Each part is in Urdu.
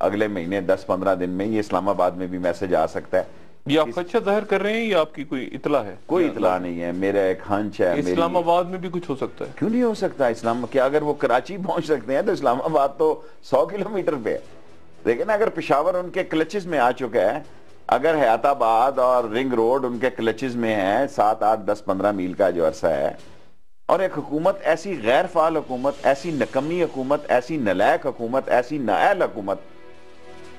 اگلے مہینے 10-15 دن میں یہ اسلام آباد میں بھی میسج آ سکتا ہے. یہ آپ خدشہ ظاہر کر رہے ہیں یا آپ کی کوئی اطلاع ہے؟ کوئی اطلاع نہیں ہے, میرا ایک ہنچ ہے. اسلام آباد میں بھی کچھ ہو سکتا ہے؟ کیوں نہیں ہو سکتا؟ کیا اگر وہ کراچی پہنچ سکتے ہیں تو اسلام آباد تو 100 کلومیٹر پہ ہے. لیکن اگر پشاور ان کے کلچز میں آ چکا ہے, اگر حیات آباد اور رنگ روڈ ان کے کلچز میں ہے, 7, 8, 10, 15 میل کا جو عرصہ ہے, اور ایک حکومت ایسی غیر فعال حکومت, ایسی نکمی حکومت, ایسی نلائق حکومت, ایسی نااہل حکومت,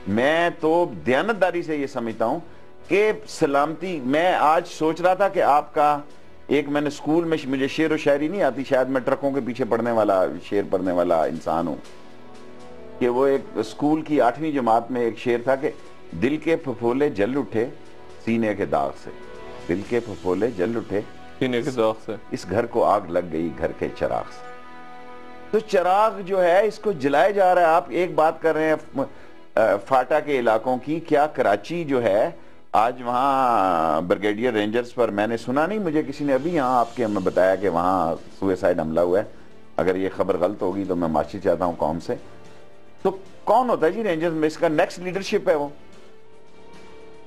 میں تو دیانتداری سے یہ سمجھتا ہوں کہ سلامتی. میں آج سوچ رہا تھا کہ آپ کا ایک, میں نے اسکول میں, مجھے شعر و شاعری نہیں آتی, شاید میں ٹرکوں کے پیچھے پڑھنے والا, شعر پڑھنے والا انسان ہوں, کہ وہ ایک اسکول کی 8ویں جماعت میں ایک شعر تھا کہ دل کے پھپھولے جل اٹھے سینے کے داغ سے, دل کے پھپھولے جل اٹھے سینے کے داغ سے, اس گھر کو آگ لگ گئی گھر کے چراغ سے. تو چراغ جو ہے اس کو جلائے جا رہا ہے. آپ ایک بات کر رہے ہیں فاٹا کے علاقوں کی, کیا کراچی جو ہے آج وہاں بریگیڈیئر رینجرز پر, میں نے سنا نہیں, مجھے کسی نے ابھی یہاں آپ کے ہمیں بتایا کہ وہاں سوئسائڈ حملہ ہوا ہے. اگر یہ خبر غلط ہوگی تو میں معافی چاہتا ہوں قوم سے. تو کون ہوتا ہے جی رینجرز میں؟ اس کا نیکسٹ لیڈرشپ ہے وہ.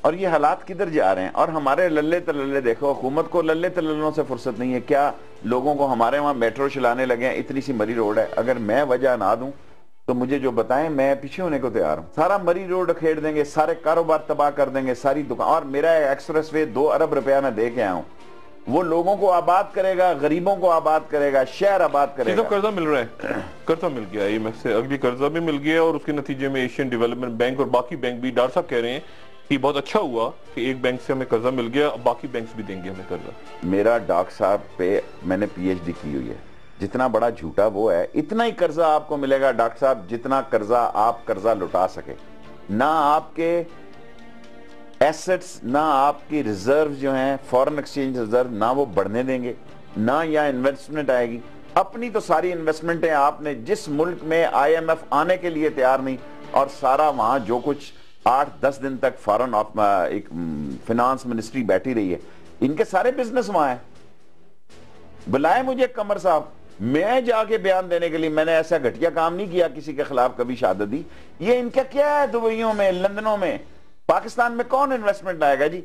اور یہ حالات کدھر جا رہے ہیں؟ اور ہمارے للے تللے دیکھو, حکومت کو للے تللوں سے فرصت نہیں ہے. کیا لوگوں کو ہمارے وہاں میٹرو چلانے لگے ہیں, اتنی سی مری روڈ ہے, اگر میں وجہ نہ دوں تو مجھے جو بتائیں, میں پیچھے ہونے کو تیار ہوں. سارا مری روڈ کھیڑ دیں گے, سارے کاروبار تباہ کر دیں گے, ساری دکان. اور میرا ایکسپریس وے 2 ارب روپیہ میں دے کے آیا ہوں, وہ لوگوں کو آباد کرے گا, غریبوں کو آباد کرے گا, شہر آباد کرے گا. قرضہ مل رہا ہے, قرضہ مل گیا IMF سے, اگلی قرضہ بھی مل گیا, اور اس کے نتیجے میں ایشین ڈیولپمنٹ بینک اور باقی بینک بھی, ڈاکٹر صاحب کہہ رہے ہیں کہ بہت اچھا ہوا کہ ایک بینک سے ہمیں قرضہ مل گیا, باقی بینکس بھی دیں گے ہمیں قرضہ. میرا ڈاکٹر صاحب پہ میں نے PhD کی ہوئی ہے, جتنا بڑا جھوٹا وہ ہے اتنا ہی قرضہ آپ کو ملے گا ڈاکٹر صاحب, جتنا قرضہ آپ قرضہ لٹا سکے. نہ آپ کے ایسٹس, نہ آپ کی ریزرو جو ہیں فورن ایکسچینج ریزرو, نہ وہ بڑھنے دیں گے, نہ یہاں انویسٹمنٹ آئے گی. اپنی تو ساری انویسٹمنٹیں آپ نے, جس ملک میں IMF آنے کے لیے تیار نہیں, اور سارا وہاں جو کچھ 8-10 دن تک فارن ایک فنانس منسٹری بیٹھی رہی ہے, ان کے سارے بزنس وہاں ہیں. بلائے مجھے قمر صاحب, میں جا کے بیان دینے کے لیے. میں نے ایسا گھٹیا کام نہیں کیا کسی کے خلاف کبھی شہادت. یہ ان کا کیا ہے دبئیوں میں, لندنوں میں, پاکستان میں کون انویسٹمنٹ لائے گا جی؟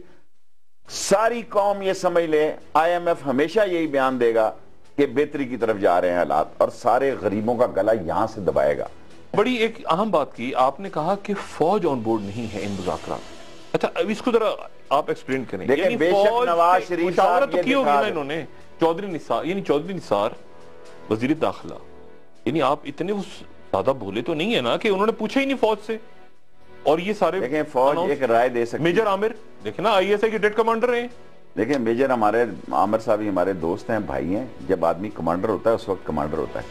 ساری قوم یہ سمجھ لے IMF ہمیشہ یہی بیان دے گا کہ بہتری کی طرف جا رہے ہیں حالات, اور سارے غریبوں کا گلا یہاں سے دبائے گا. بڑی ایک اہم بات کی آپ نے, کہا کہ فوج آن بورڈ نہیں ہے ان مذاکرات. اچھا اب اس کو ذرا آپ ایکسپلین کریں. دیکھیں بے شک نواز شریف صاحب تو کی ہوگی نا انہوں نے, چودھری نثار وزیر داخلہ, یعنی آپ اتنے زیادہ بولے تو نہیں ہے نا کہ انہوں نے پوچھا ہی نہیں فوج سے. اور یہ سارے دیکھیں فوج ایک رائے دے سکتی. میجر عامر دیکھیں نا ISI کے ڈیٹ کمانڈر ہیں. دیکھیں میجر عامر صاحب ہی ہمارے دوست ہیں, بھائی ہیں. جب آدمی کمانڈر ہوتا ہے اس وقت کمانڈر ہوتا ہے.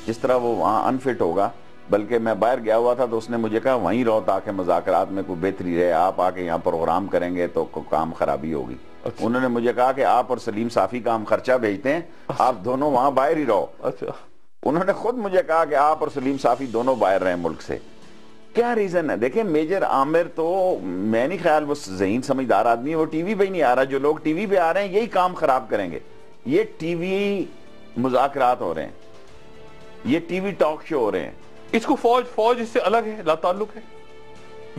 جس طرح وہ وہاں انفٹ ہوگا, بلکہ میں باہر گیا ہوا تھا تو اس نے مجھے کہا وہیں رہو تاکہ مذاکرات میں کوئی بہتری رہے, آپ آ کے یہاں پروگرام کریں گے تو کام خرابی ہوگی. انہوں نے مجھے کہا کہ آپ اور سلیم صافی کا ہم خرچہ بھیجتے ہیں, آپ دونوں وہاں باہر ہی رہو. اچھا, انہوں نے خود مجھے کہا کہ آپ اور سلیم صافی دونوں باہر رہیں ملک سے. کیا ریزن ہے؟ دیکھیں میجر عامر تو میں نہیں خیال وہ ذہین سمجھدار آدمی ہے, وہ ٹی وی پہ ہی نہیں آ رہا. جو لوگ ٹی وی پہ آ رہے ہیں یہی کام خراب کریں گے. یہ ٹی وی مذاکرات ہو رہے ہیں, یہ ٹی وی ٹاک شو ہو رہے ہیں. اس کو فوج اس سے الگ ہے, لا تعلق ہے,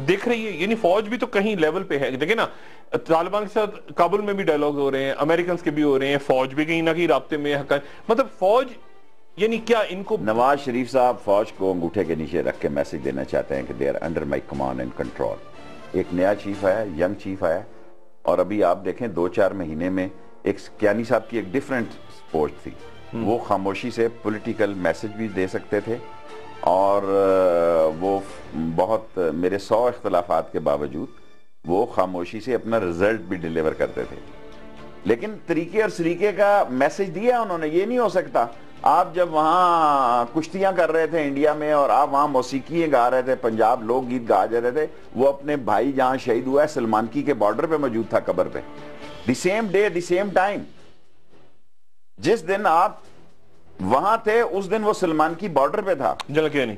دیکھ رہی ہے. یعنی فوج بھی تو کہیں لیول پہ ہے. دیکھیں نا طالبان کے ساتھ کابل میں بھی ڈائیلاگ ہو رہے ہیں, امریکنز کے بھی ہو رہے ہیں, فوج بھی کہیں نہ کہیں رابطے میں. مطلب فوج یعنی کیا ان کو, نواز شریف صاحب فوج کو انگوٹھے کے نیچے رکھ کے میسج دینا چاہتے ہیں کہ they are under my command and control. ایک نیا چیف آیا, ینگ چیف آیا, اور ابھی آپ دیکھیں 2-4 مہینے میں ایک کیانی صاحب کی ایک ڈیفرنٹ پوسٹ تھی. وہ خاموشی سے پولیٹیکل میسج بھی دے سکتے تھے, اور وہ بہت میرے 100 اختلافات کے باوجود وہ خاموشی سے اپنا رزلٹ بھی ڈیلیور کرتے تھے. لیکن طریقے اور سلیقے کا میسج دیا انہوں نے. یہ نہیں ہو سکتا آپ جب وہاں کشتیاں کر رہے تھے انڈیا میں, اور آپ وہاں موسیقیاں گا رہے تھے, پنجاب لوگ گیت گا جا رہے تھے, وہ اپنے بھائی جہاں شہید ہوا ہے سلمانکی کے بارڈر پہ موجود تھا, قبر پہ, the same day the same time. جس دن آپ وہاں تھے اس دن وہ سلمانکی بارڈر پہ تھا. جلکیانی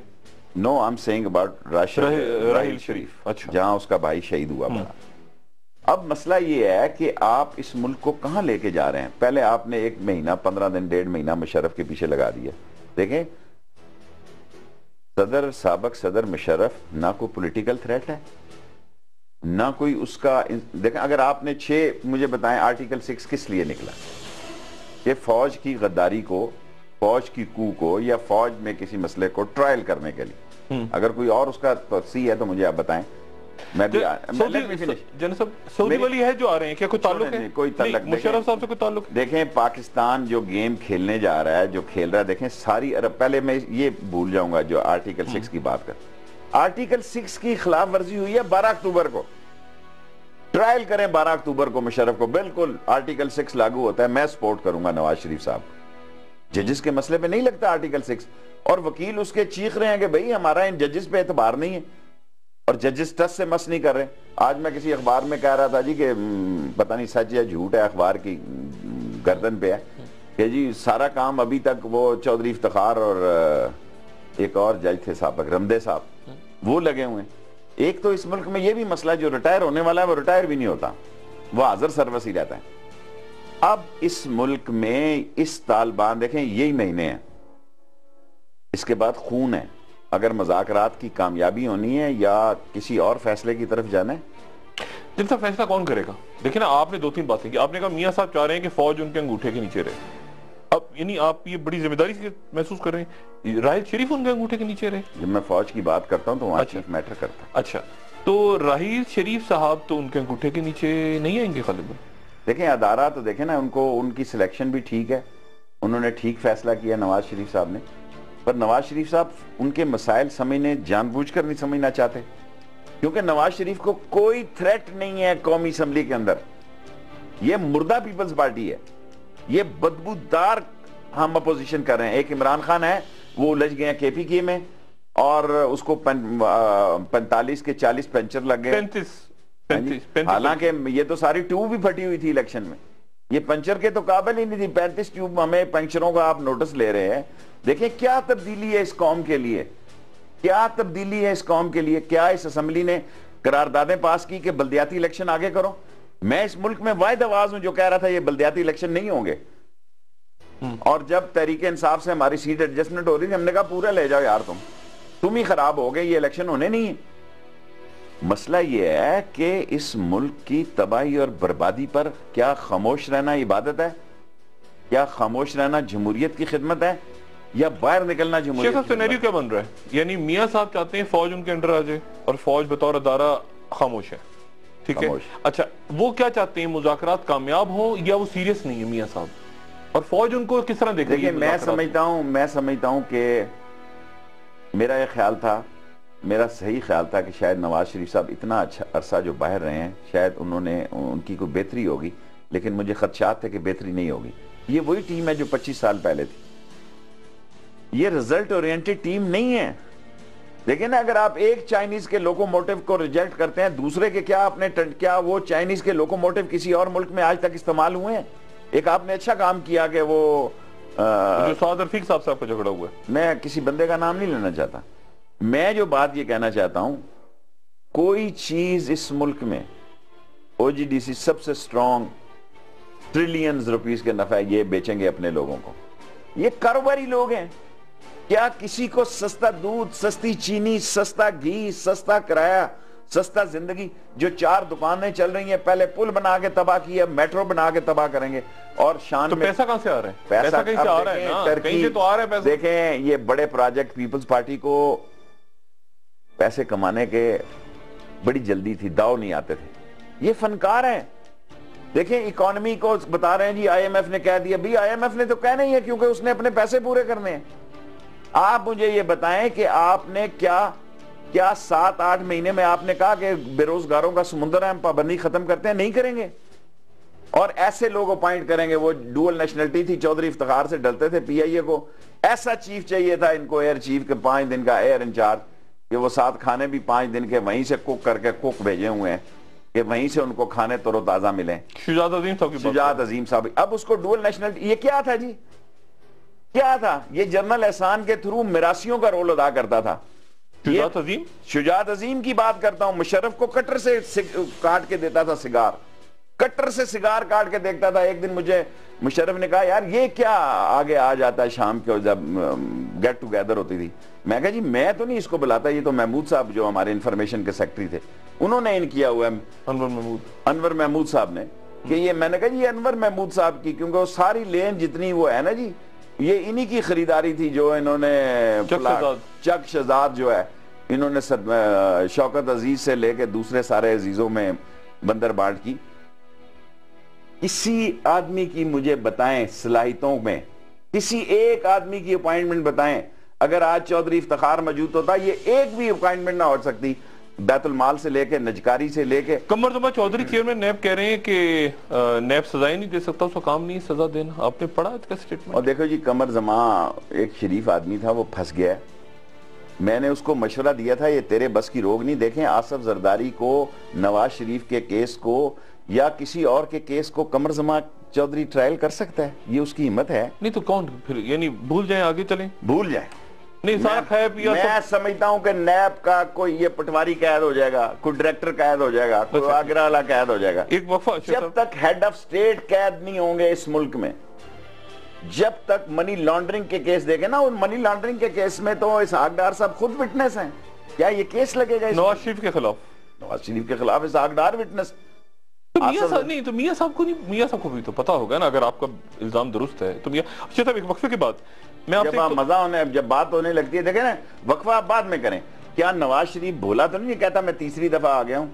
no I am saying about Raheel Sharif, اچھا, جہاں اس کا بھائی شہید ہوا پڑا. اب مسئلہ یہ ہے کہ آپ اس ملک کو کہاں لے کے جا رہے ہیں. پہلے آپ نے 1 مہینہ 15 دن 1.5 مہینہ مشرف کے پیچھے لگا دیا. دیکھیں سابق صدر مشرف نہ کوئی پولیٹیکل تھریٹ ہے، نہ کوئی اس کا دیکھیں اگر آپ نے مجھے بتائیں آرٹیکل 6 کس لیے نکلا کہ فوج کی غداری کو، فوج کی کو کو یا فوج میں کسی مسئلے کو ٹرائل کرنے کے لیے، اگر کوئی اور اس کا توسیع ہے تو مجھے آپ بتائیں۔ میں بھی جنرل صاحب سعودی والی ہے جو آ رہے ہیں، کیا کوئی تعلق ہے؟ کوئی تعلق مشرف صاحب سے کوئی تعلق؟ دیکھیں پاکستان جو گیم کھیلنے جا رہا ہے، جو کھیل رہا ہے، دیکھیں ساری عرب، پہلے میں یہ بھول جاؤں گا جو آرٹیکل 6 کی بات کر، آرٹیکل 6 کی خلاف ورزی ہوئی ہے 12 اکتوبر کو، ٹرائل کریں 12 اکتوبر کو مشرف کو، بالکل آرٹیکل 6 لاگو ہوتا ہے، میں سپورٹ کروں گا نواز شریف صاحب۔ ججز کے مسئلے پہ نہیں لگتا آرٹیکل 6، اور وکیل اس کے چیخ رہے ہیں کہ بھئی ہمارا ان ججز پہ اعتبار نہیں ہے، اور ججز ٹس سے مس نہیں کر رہے۔ آج میں کسی اخبار میں کہہ رہا تھا جی کہ پتہ نہیں سچ یا جھوٹ ہے، اخبار کی گردن پہ ہے کہ جی سارا کام ابھی تک وہ چودھری افتخار اور ایک اور جج تھے سابق رمدے صاحب، وہ لگے ہوئے ہیں۔ ایک تو اس ملک میں یہ بھی مسئلہ جو ریٹائر ہونے والا ہے وہ ریٹائر بھی نہیں ہوتا، وہ حاضر سروس ہی رہتا ہے۔ اب اس ملک میں اس طالبان دیکھیں یہی مہینے ہیں، اس کے بعد خون ہے، اگر مذاکرات کی کامیابی ہونی ہے یا کسی اور فیصلے کی طرف جانا ہے۔ جن سے فیصلہ کون کرے گا؟ دیکھیں نا آپ نے 2-3 باتیں کی، آپ نے کہا میاں صاحب چاہ رہے ہیں کہ فوج ان کے انگوٹھے کے نیچے رہے، اب یعنی آپ یہ بڑی ذمہ داری سے محسوس کر رہے ہیں راحیل شریف ان کے انگوٹھے کے نیچے رہے؟ جب میں فوج کی بات کرتا ہوں تو وہاں چیف میٹر کرتا ہوں۔ اچھا تو راحیل شریف صاحب تو ان کے انگوٹھے کے نیچے نہیں آئیں گے غالباً؟ دیکھیں ادارہ تو دیکھیں نا، ان کی سلیکشن بھی ٹھیک ہے، انہوں نے ٹھیک فیصلہ کیا نواز شریف صاحب نے، پر نواز شریف صاحب ان کے مسائل سمجھنے جان بوجھ کر نہیں سمجھنا چاہتے، کیونکہ نواز شریف کو کوئی تھریٹ نہیں ہے قومی اسمبلی کے اندر، یہ مردہ پیپلز پارٹی ہے، یہ بدبودار ہم اپوزیشن کر رہے ہیں۔ ایک عمران خان ہے، وہ الجھ گئے ہیں کے پی کے میں، اور اس کو 45 کے 40 پنچر لگ گئے، 35 حالانکہ یہ تو ساری ٹیوب بھی پھٹی ہوئی تھی الیکشن میں، یہ پنچر کے تو قابل ہی نہیں تھی، 35 ٹیوب ہمیں پنچروں کا آپ نوٹس لے رہے ہیں۔ دیکھیں کیا تبدیلی ہے اس قوم کے لیے، کیا تبدیلی ہے اس قوم کے لیے، کیا اس اسمبلی نے قراردادیں پاس کی کہ بلدیاتی الیکشن آگے کرو۔ میں اس ملک میں واحد آواز ہوں جو کہہ رہا تھا یہ بلدیاتی الیکشن نہیں ہوں گے، اور جب تحریک انصاف سے ہماری سیٹ ایڈجسٹمنٹ ہو رہی تھی ہم نے کہا پورا لے جاؤ یار، تم ہی خراب ہو گئے، یہ الیکشن ہونے نہیں ہے۔ مسئلہ یہ ہے کہ اس ملک کی تباہی اور بربادی پر کیا خاموش رہنا عبادت ہے، کیا خاموش رہنا جمہوریت کی خدمت ہے، یا باہر نکلنا جمہوریت کی خدمت؟ شیخ سینیریو کیا بن رہا ہے؟ یعنی میاں صاحب چاہتے ہیں فوج ان کے انڈر آ جائے اور فوج بطور ادارہ خاموش ہے، ٹھیک ہے؟ اچھا وہ کیا چاہتے ہیں، مذاکرات کامیاب ہوں یا وہ سیریس نہیں ہے میاں صاحب، اور فوج ان کو کس طرح دیکھ رہی ہے؟ میں سمجھتا ہوں کہ میرا یہ خیال تھا، میرا صحیح خیال تھا کہ شاید نواز شریف صاحب اتنا اچھا عرصہ جو باہر رہے ہیں، شاید ان کی کوئی بہتری ہوگی، لیکن مجھے خدشات تھے کہ بہتری نہیں ہوگی۔ یہ وہی ٹیم ہے جو 25 سال پہلے تھی، یہ رزلٹ اورینٹڈ ٹیم نہیں ہے۔ لیکن اگر آپ ایک چائنیز کے لوکوموٹیو کو ریجیکٹ کرتے ہیں، دوسرے کے کیا وہ چائنیز کے لوکوموٹیو کسی اور ملک میں آج تک استعمال ہوئے ہیں؟ ایک آپ نے اچھا کام کیا کہ وہ جو سعد رفیق صاحب کو جھگڑا ہوا ہے، میں کسی بندے کا نام نہیں لینا چاہتا، میں جو بات یہ کہنا چاہتا ہوں، کوئی چیز اس ملک میں او جی ڈی سی سب سے سٹرونگ ٹریلینز روپیز کے نفع یہ بیچیں گے اپنے لوگوں کو، یہ کاروباری لوگ ہیں۔ کیا کسی کو سستا دودھ، سستی چینی، سستا گھی، سستا کرایہ، سستا زندگی، جو 4 دکانیں چل رہی ہیں، پہلے پل بنا کے تباہ کیا، میٹرو بنا کے تباہ کریں گے، اور شان تو میں پیسہ کہاں سے آ رہا ہے؟ پیسہ کہیں سے آ رہا ہے نا، کہیں سے تو آ رہا ہے پیسہ۔ دیکھیں یہ بڑے پروجیکٹ، پیپلز پارٹی کو پیسے کمانے کے بڑی جلدی تھی، داؤ نہیں آتے تھے، یہ فنکار ہیں۔ دیکھیں اکانومی کو بتا رہے ہیں جی آئی ایم ایف نے کہہ دیا، بھی آئی ایم ایف نے تو کہنا ہی ہے کیونکہ اس نے اپنے پیسے پورے کرنے ہیں۔ آپ مجھے یہ بتائیں کہ آپ نے کیا 7-8 مہینے میں آپ نے کہا کہ بے روزگاروں کا سمندر ہے، ہم پابندی ختم کرتے ہیں؟ نہیں کریں گے، اور ایسے لوگ اپائنٹ کریں گے۔ وہ ڈوئل نیشنلٹی تھی، چودھری افتخار سے ڈلتے تھے پی آئی اے کو، ایسا چیف چاہیے تھا ان کو، ایئر چیف کے 5 دن کا ایئر انچارج، کہ وہ 7 کھانے بھی 5 دن کے وہیں سے کوک کر کے کوک بھیجے ہوئے ہیں کہ وہیں سے ان کو کھانے تر و تازہ ملیں۔ شجاعت عظیم صاحب کی بات، شجاعت عظیم صاحب، اب اس کو ڈوئل نیشنلٹی، یہ کیا تھا جی، کیا تھا؟ یہ جنرل احسان کے تھرو میراثیوں کا رول ادا کرتا تھا۔ شجاعت عظیم کی بات کرتا ہوں، مشرف کو کٹر سے کاٹ کے دیتا تھا سگار، کٹر سے سگار کاٹ کے دیکھتا تھا. ایک دن مجھے مشرف نے کہا یار یہ کیا آگے آ جاتا ہے شام کے جب گیٹ ٹوگیدر ہوتی تھی. میں کہا جی میں تو نہیں اس کو بلاتا, یہ تو محمود صاحب جو ہمارے انفارمیشن کے سیکٹری تھے انہوں نے ان کیا ہوا ہے, انور محمود صاحب نے, کہ یہ میں نے کہا جی یہ انور محمود صاحب کی, کیونکہ وہ ساری لین جتنی وہ ہے نا جی یہ انہی کی خریداری تھی جو انہوں نے چک شہزاد جو ہے انہوں نے شوکت عزیز سے لے کے دوسرے سارے عزیزوں میں بندر بانٹ کی. کسی آدمی کی مجھے بتائیں صلاحیتوں میں, کسی ایک آدمی کی اپائنٹمنٹ بتائیں. اگر آج چودھری افتخار موجود ہوتا یہ ایک بھی اپائنٹمنٹ نہ ہو سکتی, بیت المال سے لے کے نجکاری سے لے کے. قمر زمان چودھری چیئرمین نیب کہہ رہے ہیں کہ نیب سزائیں نہیں دے سکتا, اس کا کام نہیں سزا دینا. آپ نے پڑھا اس کا سٹیٹمنٹ؟ اور دیکھو جی قمر زمان ایک شریف آدمی تھا, وہ پھنس گیا. میں نے اس کو مشورہ دیا تھا یہ تیرے بس کی روگ نہیں. دیکھیں آصف زرداری کو, نواز شریف کے کیس کو یا کسی اور کے کیس کو قمر زمان چودھری ٹرائل کر سکتا ہے, یہ اس کی ہمت ہے. نہیں تو کون پھر, یعنی بھول جائیں آگے چلیں, بھول جائیں. نہیں سارا خیب یا میں سمجھتا ہوں کہ نیب کا کوئی یہ پٹواری قید ہو جائے گا, کوئی ڈائریکٹر قید ہو جائے گا, کوئی آگرہ والا قید ہو جائے گا. ایک وقفہ جب تک ہیڈ آف سٹیٹ قید نہیں ہوں گے اس ملک میں, جب تک منی لانڈرنگ کے کیس دیکھیں نا, ان منی لانڈرنگ کے کیس میں تو اسحاق ڈار صاحب خود وٹنس ہیں. کیا یہ کیس لگے گا نواز شریف کے خلاف؟ نواز شریف کے خلاف اسحاق ڈار وٹنس. نہیں تو میاں صاحب کو نہیں, میاں صاحب کو بھی تو پتا ہوگا نا اگر آپ کا الزام درست ہے تو میاں. اچھا صاحب ایک وقفے کے بعد میں آپ سے مزہ ہونے, جب بات ہونے لگتی ہے دیکھیں نا, وقفہ آپ بعد میں کریں. کیا نواز شریف بھولا تو نہیں کہتا میں تیسری دفعہ آ گیا ہوں,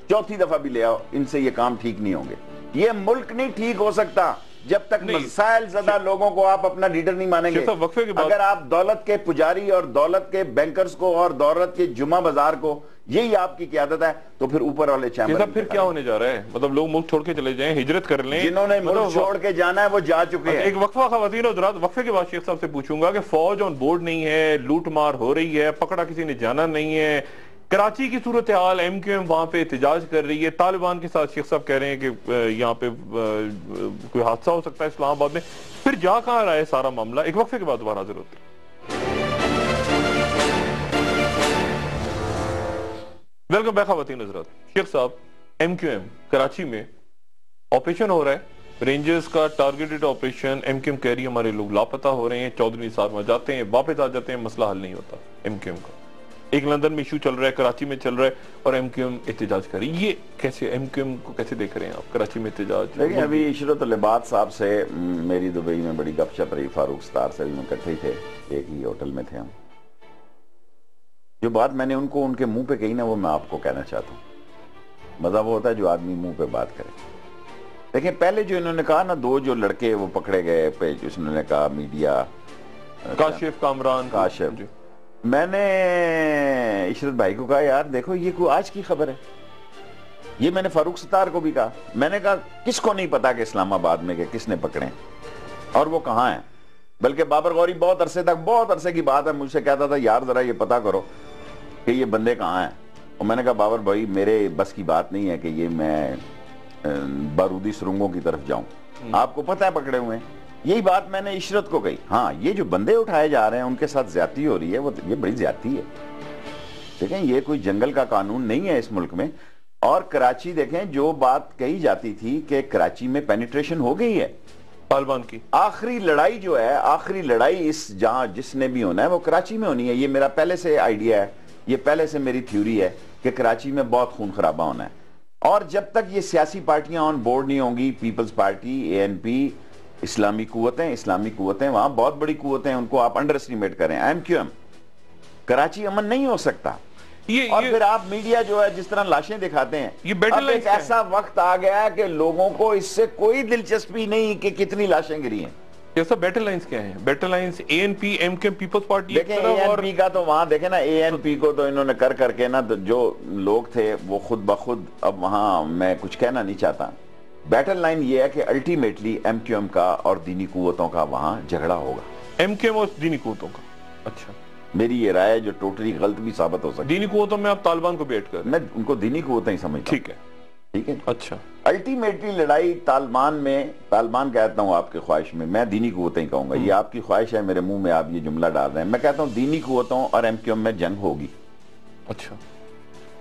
چوتھی دفعہ بھی لے آؤ, ان سے یہ کام ٹھیک نہیں ہوں گے. یہ ملک نہیں ٹھیک ہو سکتا جب تک مسائل زدہ لوگوں کو آپ اپنا لیڈر نہیں مانیں گے. اگر آپ دولت کے پجاری اور دولت کے بینکرز کو اور دولت کے جمعہ بازار کو یہی آپ کی قیادت ہے تو پھر اوپر والے چیمبر. پھر کیا ہونے جا رہا ہے؟ مطلب لوگ ملک چھوڑ کے چلے جائیں, ہجرت کر لیں. جنہوں نے ملک چھوڑ کے جانا ہے وہ جا چکے ہیں. ایک وقفہ خواتین حضرات, وقفے کے بعد شیخ صاحب سے پوچھوں گا کہ فوج آن بورڈ نہیں ہے, لوٹ مار ہو رہی ہے, پکڑا کسی نے جانا نہیں ہے. کراچی کی صورتحال, ایم کیو ایم وہاں پہ احتجاج کر رہی ہے, طالبان کے ساتھ شیخ صاحب کہہ رہے ہیں کہ یہاں پہ کوئی حادثہ ہو سکتا ہے اسلام آباد میں. پھر جا کہاں رہا ہے سارا معاملہ؟ ایک وقفے کے بعد دوبارہ حاضر ہوتے ہیں. ویلکم بیک خواتین حضرات. شیخ صاحب, ایم کیو ایم کراچی میں آپریشن ہو رہا ہے, رینجرز کا targeted operation. M Q M کہہ رہی ہے ہمارے لوگ لاپتہ ہو رہے ہیں, چودھری نثار وہاں جاتے ہیں واپس آ جاتے ہیں, مسئلہ حل نہیں ہوتا ایم کیو ایم کا. ایک لندن میں ایشو چل رہا ہے, کراچی میں چل رہا ہے, اور ایم کیو ایم احتجاج کر رہی ہے. یہ کیسے ایم کیو ایم کو کیسے دیکھ رہے ہیں آپ, کراچی میں احتجاج؟ دیکھیں ابھی عشرت العباد صاحب سے میری دبئی میں بڑی گپ شپ رہی, فاروق ستار سے بھی میں اکٹھے ہی تھے, ایک ہی ہوٹل میں تھے ہم. جو بات میں نے ان کو ان کے منہ پہ کہی نا وہ میں آپ کو کہنا چاہتا ہوں. مزہ وہ ہوتا ہے جو آدمی منہ پہ بات کرے. دیکھیں پہلے جو انہوں نے کہا نا, دو جو لڑکے وہ پکڑے گئے پہ, جس انہوں نے کہا میڈیا, کاشف کامران, کاشف, میں نے عشرت بھائی کو کہا یار دیکھو یہ کوئی آج کی خبر ہے. یہ میں نے فاروق ستار کو بھی کہا, میں نے کہا کس کو نہیں پتا کہ اسلام آباد میں کہ کس نے پکڑے اور وہ کہاں ہیں. بلکہ بابر غوری بہت عرصے کی بات ہے مجھ سے کہتا تھا یار ذرا یہ پتا کرو کہ یہ بندے کہاں ہیں. اور میں نے کہا بابر بھائی میرے بس کی بات نہیں ہے کہ یہ میں بارودی سرنگوں کی طرف جاؤں, آپ کو پتہ ہے پکڑے ہوئے ہیں. یہی بات میں نے عشرت کو کہی. ہاں یہ جو بندے اٹھائے جا رہے ہیں ان کے ساتھ زیادتی ہو رہی ہے, وہ یہ بڑی زیادتی ہے. دیکھیں یہ کوئی جنگل کا قانون نہیں ہے اس ملک میں. اور کراچی دیکھیں, جو بات کہی جاتی تھی کہ کراچی میں پینیٹریشن ہو گئی ہے طالبان کی, آخری لڑائی جو ہے, آخری لڑائی اس جہاں جس نے بھی ہونا ہے وہ کراچی میں ہونی ہے. یہ میرا پہلے سے آئیڈیا ہے, یہ پہلے سے میری تھیوری ہے کہ کراچی میں بہت خون خرابہ ہونا ہے. اور جب تک یہ سیاسی پارٹیاں آن بورڈ نہیں ہوں گی, پیپلز پارٹی, اے این پی, اسلامی قوتیں وہاں بہت بڑی قوتیں ہیں, ان کو آپ انڈر اسٹیمیٹ کریں. ایم کیو ایم, کراچی امن نہیں ہو سکتا. اور پھر آپ میڈیا جو ہے جس طرح لاشیں دکھاتے ہیں, اب ایک ایسا وقت آ گیا ہے کہ لوگوں کو اس سے کوئی دلچسپی نہیں کہ کتنی لاشیں گری ہیں. جیسا بیٹل لائنز کیا ہیں؟ Battle lines A N P, M Q M, peoples party. دیکھیں اے این پی کا تو وہاں دیکھیں نا, اے این پی کو تو انہوں نے کر کے نا, جو لوگ تھے وہ خود بخود, اب وہاں میں کچھ کہنا نہیں چاہتا. بیٹل لائن یہ ہے کہ الٹیمیٹلی ایم کیو ایم کا اور دینی قوتوں کا وہاں جھگڑا ہوگا. ایم کیو ایم اور دینی قوتوں کا, اچھا میری یہ رائے جو ٹوٹلی غلط بھی ثابت ہو سکتی. دینی قوتوں میں آپ طالبان کو بھی ایڈ کر؟ میں ان کو دینی قوتیں ہی سمجھتا ہوں. ٹھیک ہے, اچھا. الٹیمیٹلی لڑائی طالبان میں, طالبان کہتا ہوں آپ کے خواہش میں دینی قوتیں ہی کہوں گا. یہ آپ کی خواہش ہے, میرے منہ میں آپ یہ جملہ ڈال رہے ہیں. میں کہتا ہوں دینی قوتوں اور ایم کیو ایم میں جنگ ہوگی. اچھا.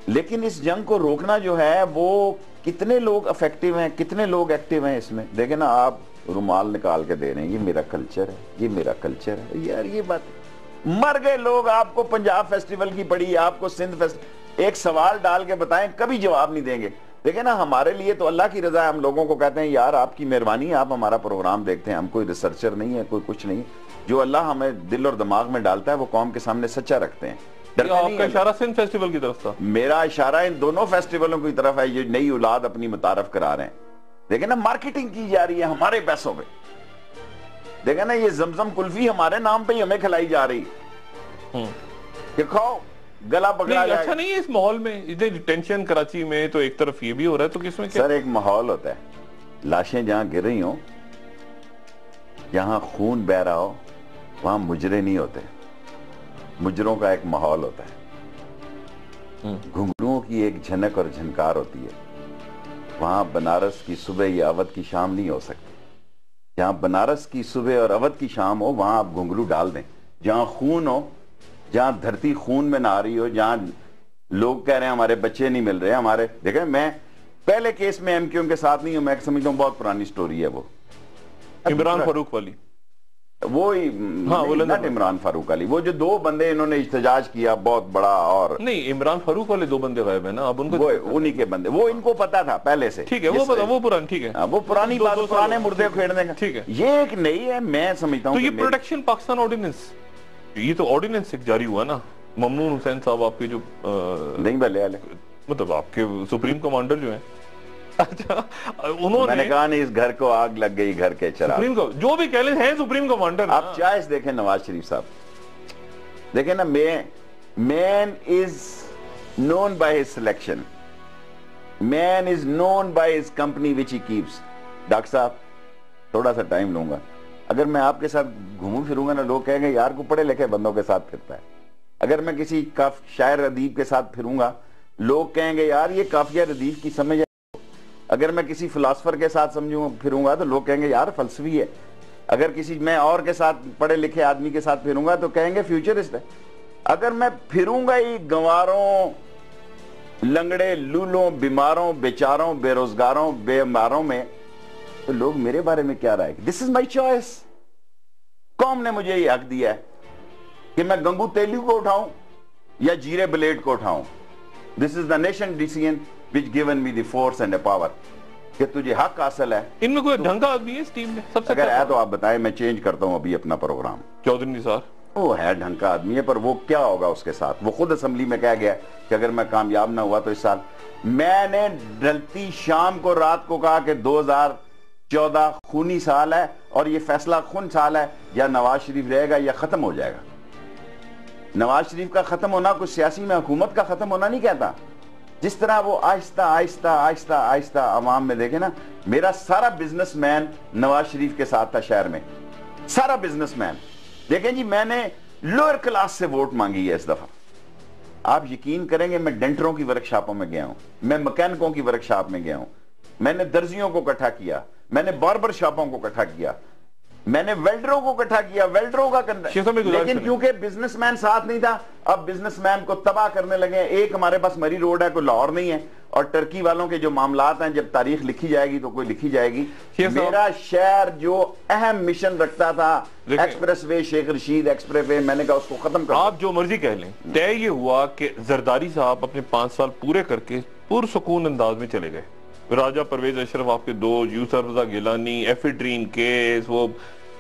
لیکن اس جنگ کو روکنا جو ہے وہ کتنے لوگ افیکٹو ہیں, کتنے لوگ ایکٹیو ہیں اس میں. دیکھیں نا, آپ رومال نکال کے دے رہے ہیں, یہ میرا کلچر ہے, یہ میرا کلچر ہے. یار یہ بات, مر گئے لوگ. آپ کو پنجاب فیسٹیول کی پڑی, آپ کو سندھ فیسٹیول, ایک سوال ڈال کے بتائیں, کبھی جواب نہیں دیں گے. دیکھیں نا, ہمارے لیے تو اللہ کی رضا ہے. ہم لوگوں کو کہتے ہیں یار آپ کی مہربانی ہے, آپ ہمارا پروگرام دیکھتے ہیں. ہم کوئی ریسرچر نہیں ہے, کوئی کچھ نہیں. جو اللہ ہمیں دل اور دماغ میں ڈالتا ہے وہ قوم کے سامنے سچا رکھتے ہیں. آپ کا اشارہ سندھ فیسٹیول کی طرف تھا. میرا اشارہ ان دونوں فیسٹیولوں کی طرف ہے. یہ نئی اولاد اپنی متعارف کرا رہے ہیں. دیکھیں نا, مارکیٹنگ کی جا رہی ہے ہمارے پیسوں پہ. دیکھیں نا, یہ زمزم کلفی ہمارے نام پہ ہی ہمیں کھلائی جا رہی کہ کھاؤ, گلا پکڑا جائے. اچھا نہیں ہے اس ماحول میں اتنی ڈیٹینشن کراچی میں, تو ایک طرف یہ بھی ہو رہا ہے, تو کس میں کیا؟ سر ایک ماحول ہوتا ہے, لاشیں جہاں گر رہی ہوں, جہاں خون بہ رہا ہو, وہاں مجرے نہیں ہوتے. مجروں کا ایک ماحول ہوتا ہے. گھنگروؤں کی ایک جھنک اور جھنکار ہوتی ہے. وہاں بنارس کی صبح یا اودھ کی شام نہیں ہو سکتی. جہاں بنارس کی صبح اور اودھ کی شام ہو, وہاں آپ گھنگرو ڈال دیں. جہاں خون ہو, جہاں دھرتی خون میں نہ رہی ہو, جہاں لوگ کہہ رہے ہیں ہمارے بچے نہیں مل رہے ہمارے. دیکھیں, میں پہلے کیس میں ایم کیو ایم کے ساتھ نہیں ہوں. میں سمجھتا ہوں بہت پرانی سٹوری ہے وہ, عمران فاروق والی. وہی نٹ عمران فاروق علی, وہ جو دو بندے انہوں نے احتجاج کیا بہت بڑا. اور نہیں, عمران فاروق والے دو بندے غائب ہیں نا اب. ان کو وہ انہی کے بندے, وہ ان کو پتا تھا پہلے سے. ٹھیک ہے, وہ پتا, وہ پرانی, ٹھیک ہے, وہ پرانی بات, پرانے مردے کھیڑنے کا. ٹھیک ہے, یہ ایک نئی ہے. میں سمجھتا ہوں تو یہ پروٹیکشن پاکستان آرڈیننس, یہ تو آرڈیننس ایک جاری ہوا نا. ممنون حسین صاحب آپ کے جو نہیں بلے مطلب آپ کے سپریم کمانڈر جو ہیں, اچھا انہوں میں نے کہا نہیں, اس گھر کو آگ لگ گئی گھر کے چراغ. جو بھی کہہ لیں ہیں سپریم کمانڈر. آپ چوائس دیکھیں نواز شریف صاحب, دیکھیں نا, man is known by his selection, man is known by his company which he keeps. Doctor صاحب تھوڑا سا ٹائم لوں گا. اگر میں آپ کے ساتھ گھوموں پھروں گا نا, لوگ کہیں گے یار کو پڑھے لکھے بندوں کے ساتھ پھرتا ہے. اگر میں کسی شاعر ادیب کے ساتھ پھروں گا, لوگ کہیں گے یار یہ قافیہ ردیف کی سمجھ ہے. اگر میں کسی فلاسفر کے ساتھ پھروں گا تو لوگ کہیں گے یار فلسفی ہے. اگر کسی میں اور کے ساتھ پڑھے لکھے آدمی کے ساتھ پھروں گا تو کہیں گے فیوچرسٹ ہے. اگر میں پھروں گا ہی گنواروں, لنگڑے, لولوں, بیماروں, بیچاروں, بے روزگاروں, بے ماروں میں, تو لوگ میرے بارے میں کیا رائے گے؟ دس از مائی چوائس. قوم نے مجھے یہ حق دیا ہے کہ میں گنگو تیلیو کو اٹھاؤں یا جیرے بلیڈ کو اٹھاؤں. This is the nation decision which given me the force and the power. کہ تجھے حق حاصل ہے. ان میں کوئی ڈھنگا آدمی ہے اس ٹیم میں سب سے؟ اگر ہے تو آپ بتائیں, میں چینج کرتا ہوں ابھی اپنا پروگرام. چودھری نثار وہ ہے ڈھنگ کا آدمی ہے, پر وہ کیا ہوگا اس کے ساتھ؟ وہ خود اسمبلی میں کہہ گیا کہ اگر میں کامیاب نہ ہوا تو اس سال. میں نے ڈھلتی شام کو رات کو کہا کہ 2014 خونی سال ہے اور یہ فیصلہ خون سال ہے, یا نواز شریف رہے گا یا ختم ہو جائے گا. نواز شریف کا ختم ہونا کچھ سیاسی میں حکومت کا ختم ہونا نہیں کہتا. جس طرح وہ آہستہ آہستہ آہستہ آہستہ عوام میں, دیکھیں نا, میرا سارا بزنس مین نواز شریف کے ساتھ تھا شہر میں, سارا بزنس مین. دیکھیں جی, میں نے لوئر کلاس سے ووٹ مانگی ہے اس دفعہ. آپ یقین کریں گے, میں ڈینٹروں کی ورکشاپوں میں گیا ہوں, میں مکینکوں کی ورکشاپ میں گیا ہوں, میں نے درزیوں کو اکٹھا کیا, میں نے باربر شاپوں کو اکٹھا کیا, میں نے ویلڈروں کو اکٹھا کیا, ویلڈروں کا لیکن کیونکہ بزنس مین ساتھ نہیں تھا, اب بزنس مین کو تباہ کرنے لگے. ایک ہمارے پاس مری روڈ ہے, کوئی لاہور نہیں ہے, اور ٹرکی والوں کے جو معاملات ہیں, جب تاریخ لکھی جائے گی تو کوئی لکھی جائے گی. میرا شہر جو اہم مشن رکھتا تھا, express way Sheikh Rashid express way, میں نے کہا اس کو ختم کر. آپ جو مرضی کہہ لیں, طے یہ ہوا کہ زرداری صاحب اپنے 5 سال پورے کر کے پرسکون انداز میں چلے گئے. راجہ پرویز اشرف آپ کے دوست, یوسف رضا گیلانی, ایفیڈرین کیس, وہ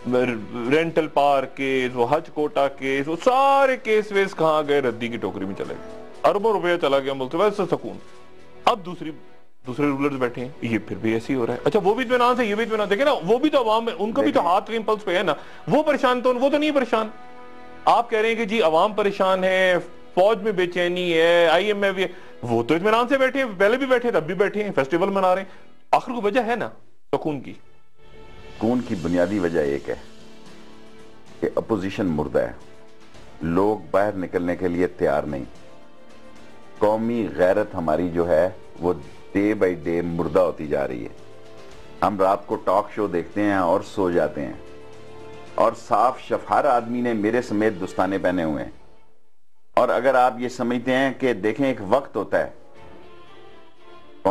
رینٹل پارک کیس, وہ حج کوٹا کیس, وہ سارے کیس ویس کہاں گئے؟ ردی کی ٹوکری میں چلے گئے. اربوں روپیہ چلا گیا ملک سے, ویسے سکون. اب دوسرے رولرز بیٹھے ہیں, یہ پھر بھی ایسی ہو رہا ہے. اچھا وہ بھی اطمینان سے, یہ بھی اطمینان. دیکھیں نا, وہ بھی تو عوام ہے, ان کا بھی تو ہاتھ ریم پلس پہ ہے نا. وہ پریشان تو وہ تو نہیں پریشان. آپ کہہ رہے ہیں کہ جی عوام پریشان ہے, فوج میں بے چینی ہے, آئی ایم ایف, وہ تو اطمینان سے بیٹھے ہیں, پہلے بھی بیٹھے ہیں, اب بھی بیٹھے ہیں, فیسٹیول منا رہے ہیں. آخر کو وجہ ہے نا سکون کی. سکون کی بنیادی وجہ ایک ہے کہ اپوزیشن مردہ ہے, لوگ باہر نکلنے کے لیے تیار نہیں. قومی غیرت ہماری جو ہے وہ ڈے بائی ڈے مردہ ہوتی جا رہی ہے. ہم رات کو ٹاک شو دیکھتے ہیں اور سو جاتے ہیں, اور صاف شفار آدمی نے میرے سمیت دستانے پہنے ہوئے ہیں. اور اگر آپ یہ سمجھتے ہیں کہ دیکھیں ایک وقت ہوتا ہے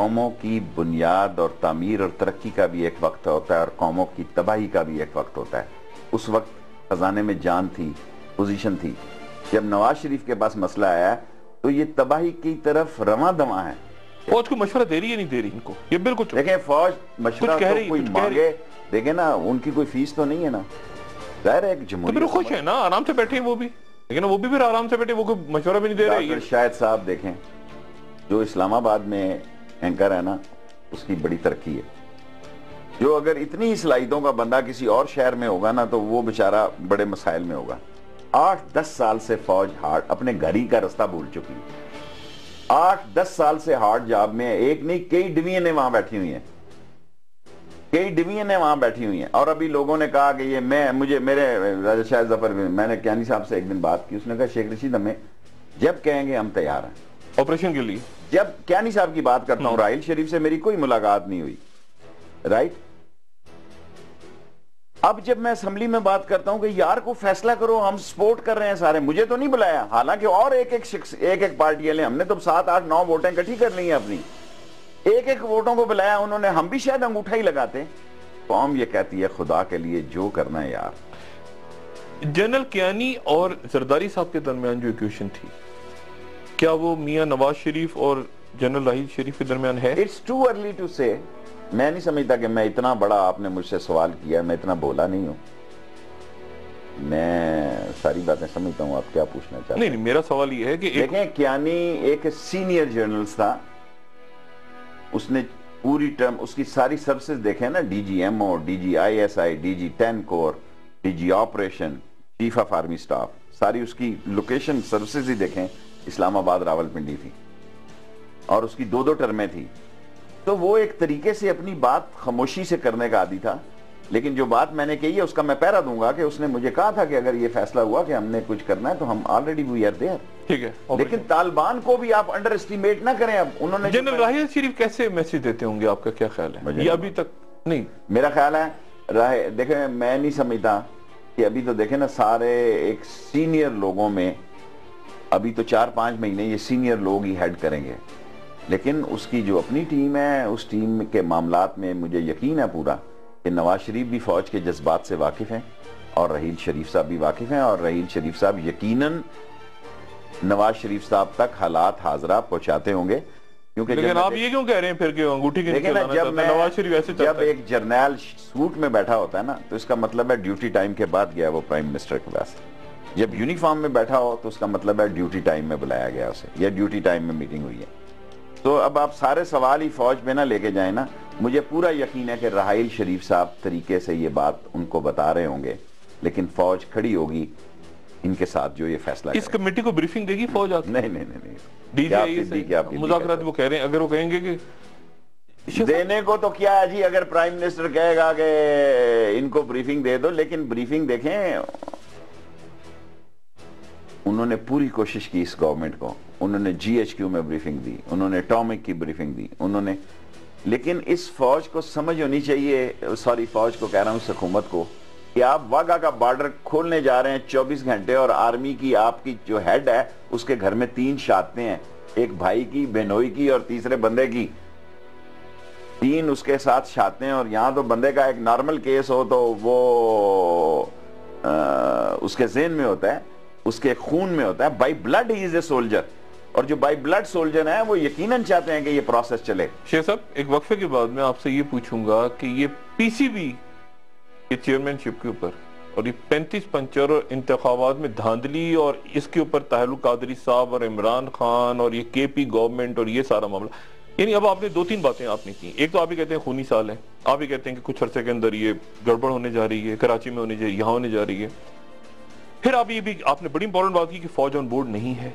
قوموں کی بنیاد اور تعمیر اور ترقی کا بھی ایک وقت ہوتا ہے اور قوموں کی تباہی کا بھی ایک وقت ہوتا ہے. اس وقت خزانے میں جان تھی, پوزیشن تھی. جب نواز شریف کے پاس مسئلہ آیا تو یہ تباہی کی طرف رواں دواں ہے. فوج کو مشورہ دے رہی ہے نہیں دے رہی ان کو؟ یہ بالکل دیکھیں فوج مشورہ تو کوئی مانگے, دیکھیں نا ان کی کوئی فیس تو نہیں ہے نا, ظاہر ہے ایک جمہوریت. تو پھر خوش ہیں نا, آرام سے بیٹھے ہیں وہ بھی, لیکن وہ بھی پھر آرام سے بیٹھے, وہ کوئی مشورہ بھی نہیں دے رہے. ڈاکٹر شاہد صاحب دیکھیں جو اسلام آباد میں اینکر ہے نا, اس کی بڑی ترقی ہے. جو اگر اتنی صلاحیتوں کا بندہ کسی اور شہر میں ہوگا نا تو وہ بیچارہ بڑے مسائل میں ہوگا. 8-10 سال سے فوج ہارڈ اپنے گھر ہی کا رستہ بھول چکی ہے. 8-10 سال سے ہارڈ جاب میں, ایک نہیں کئی ڈویژنیں وہاں بیٹھی ہوئی ہیں, کئی ڈویژنیں وہاں بیٹھی ہوئی ہیں. اور ابھی لوگوں نے کہا کہ یہ مجھے میرے راجہ شاہد ظفر, میں نے کیانی صاحب سے ایک دن بات کی, اس نے کہا شیخ رشید ہمیں جب کہیں گے ہم تیار ہیں آپریشن کے لیے. جب کیانی صاحب کی بات کرتا ہوں, راحیل شریف سے میری کوئی ملاقات نہیں ہوئی, رائٹ. اب جب میں اسمبلی میں بات کرتا ہوں کہ یار کو فیصلہ کرو, ہم سپورٹ کر رہے ہیں سارے, مجھے تو نہیں بلایا, حالانکہ اور ایک پارٹی لیں, ہم نے تو 7-8-9 ووٹیں اکٹھی کر لی ہیں اپنی, ایک ووٹوں کو بلایا انہوں نے, ہم بھی شاید انگوٹھا ہی لگاتے. قوم یہ کہتی ہے خدا کے لیے جو کرنا ہے یار. جنرل کیانی اور زرداری صاحب کے درمیان جو ایکویشن تھی, کیا وہ میاں نواز شریف اور جنرل راحیل شریف کے درمیان ہے؟ It's too early to say. میں نہیں سمجھتا کہ میں اتنا بڑا, آپ نے مجھ سے سوال کیا, میں اتنا بولا نہیں ہوں, میں ساری باتیں سمجھتا ہوں آپ کیا پوچھنا چاہتے ہیں. نہیں, میرا سوال یہ ہے کہ دیکھیں کیانی ایک سینئر جرنلز تھا, اس نے پوری ٹرم اس کی ساری سروسز دیکھیں نا, D G M O, D G I S I, D G 10 corps, D G operation, chief of army staff, ساری اس کی لوکیشن سروسز ہی دیکھیں, اسلام آباد راولپنڈی تھی, اور اس کی 2 ٹرمیں تھی. تو وہ ایک طریقے سے اپنی بات خاموشی سے کرنے کا عادی تھا. لیکن جو بات میں نے کہی ہے اس کا میں پہرا دوں گا کہ اس نے مجھے کہا تھا کہ اگر یہ فیصلہ ہوا کہ ہم نے کچھ کرنا ہے تو ہم آلریڈی وی آر دیئر. ٹھیک ہے, لیکن طالبان کو بھی آپ انڈر اسٹیمیٹ نہ کریں. اب انہوں نے جنرل راحیل شریف کیسے میسج دیتے ہوں گے, آپ کا کیا خیال ہے؟ یہ ابھی تک نہیں, میرا خیال ہے دیکھیں میں نہیں سمجھتا کہ ابھی تو دیکھیں نا سارے ایک سینئر لوگوں میں, ابھی تو 4-5 مہینے یہ سینئر لوگ ہی ہیڈ کریں گے, لیکن اس کی جو اپنی ٹیم ہے اس ٹیم کے معاملات میں مجھے یقین ہے پورا کہ نواز شریف بھی فوج کے جذبات سے واقف ہیں اور راحیل شریف صاحب بھی واقف ہیں, اور راحیل شریف صاحب یقیناً نواز شریف صاحب تک حالات حاضرہ پہنچاتے ہوں گے. کیونکہ لیکن آپ یہ کیوں کہہ رہے ہیں پھر کہ انگوٹھی کے نیچے لانا چاہتے ہیں نواز شریف ایسے چلتا ہے؟ جب ایک جرنیل سوٹ میں بیٹھا ہوتا ہے نا تو اس کا مطلب ہے ڈیوٹی ٹائم کے بعد گیا وہ پرائم منسٹر کے پاس. جب یونیفارم میں بیٹھا ہو تو اس کا مطلب ہے ڈیوٹی ٹائم میں بلایا گیا اسے, یا ڈیوٹی ٹائم میں میٹنگ ہوئی ہے. تو اب آپ سارے سوال ہی فوج میں نہ لے کے جائیں نا. مجھے پورا یقین ہے کہ راحیل شریف صاحب طریقے سے یہ بات ان کو بتا رہے ہوں گے, لیکن فوج کھڑی ہوگی ان کے ساتھ جو یہ فیصلہ اس کمیٹی کو بریفنگ دے گی فوج آتی؟ نہیں, ڈی جی آئی سے مذاکرات وہ کہہ رہے ہیں, اگر وہ کہیں گے کہ دینے کو تو کیا ہے جی, اگر پرائم منسٹر کہے گا کہ ان کو بریفنگ دے دو, لیکن بریفنگ دیکھیں انہوں نے پوری کوشش کی اس گورنمنٹ کو, انہوں نے جی ایچ کیو میں بریفنگ دی, انہوں نے اٹامک کی بریفنگ دی, انہوں نے, لیکن اس فوج کو سمجھ ہونی چاہیے, فوج کو کہہ رہا ہوں, اس حکومت کو, کہ آپ واگا کا بارڈر کھولنے جا رہے ہیں 24 گھنٹے, اور آرمی کی آپ کی جو ہیڈ ہے اس کے گھر میں 3 شہادتیں ہیں, ایک بھائی کی, بہنوئی کی اور تیسرے بندے کی, 3 اس کے ساتھ شہادتیں. اور یہاں تو بندے کا ایک نارمل کیس ہو تو وہ اس کے ذہن میں ہوتا ہے, اس کے خون میں ہوتا ہے, by blood he is a soldier, اور جو بائی بلڈ سولجر ہیں وہ یقیناً چاہتے ہیں کہ یہ پروسیس چلے. شیخ صاحب ایک وقفے کے بعد میں آپ سے یہ پوچھوں گا کہ یہ پی سی بی کے چیئرمین شپ کے اوپر اور یہ 35 انتخابات میں دھاندلی اور اس کے اوپر طاہر القادری صاحب اور عمران خان اور یہ کے پی گورنمنٹ اور یہ سارا معاملہ, یعنی اب آپ نے 2-3 باتیں آپ نے کی. ایک تو آپ ہی کہتے ہیں خونی سال ہے, آپ ہی کہتے ہیں کہ کچھ عرصے کے اندر یہ گڑبڑ ہونے جا رہی ہے, کراچی میں ہونے جا رہی ہے, یہاں ہونے جا رہی ہے. پھر آپ یہ بھی, آپ نے بڑی امپورٹنٹ بات کی کہ فوج آن بورڈ نہیں ہے,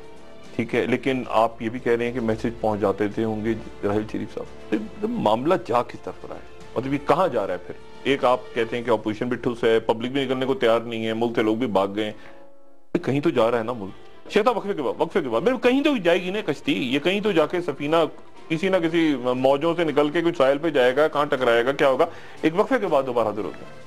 ٹھیک ہے, لیکن آپ یہ بھی کہہ رہے ہیں کہ میسج پہنچ جاتے تھے ہوں گے راحیل شریف صاحب. معاملہ جا کس طرف رہا ہے, مطلب یہ کہاں جا رہا ہے پھر؟ ایک آپ کہتے ہیں کہ اپوزیشن بھی ٹھوس ہے, پبلک بھی نکلنے کو تیار نہیں ہے, ملک سے لوگ بھی بھاگ گئے, کہیں تو جا رہا ہے نا ملک. شیخ صاحب وقفے کے بعد کہیں تو جائے گی نا کشتی, یہ کہیں تو جا کے سفینہ کسی نہ کسی موجوں سے نکل کے کچھ ساحل پہ جائے گا, کہاں ٹکرائے گا, کیا ہوگا؟ ایک وقفے کے بعد دوبارہ حاضر ہوتے ہیں.